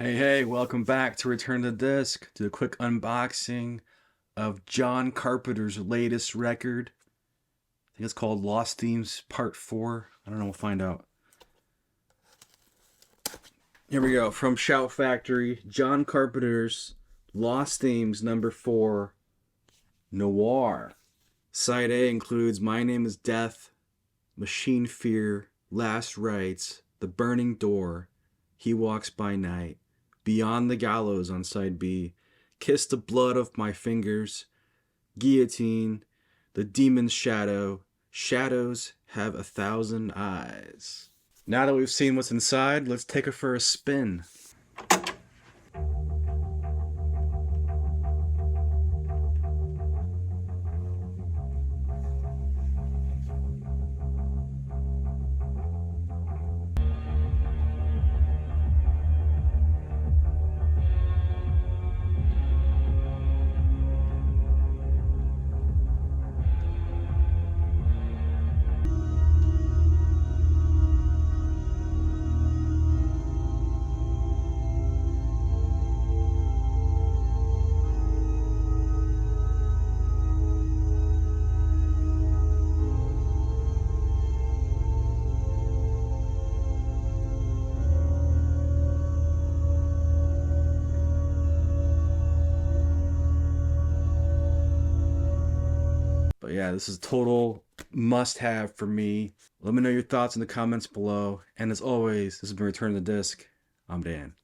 Hey, welcome back to Return to the Disc. Do a quick unboxing of John Carpenter's latest record. I think it's called Lost Themes Part 4. I don't know, we'll find out. Here we go. From Shout Factory, John Carpenter's Lost Themes number 4, Noir. Side A includes My Name is Death, Machine Fear, Last Rites, The Burning Door, He Walks by Night, Beyond the Gallows on side B, Kiss the Blood of My Fingers, Guillotine, The Demon's Shadow, Shadows Have 1,000 Eyes. Now that we've seen what's inside, let's take it for a spin. But yeah, this is a total must-have for me. Let me know your thoughts in the comments below. And as always, this has been Return to the Disc. I'm Dan.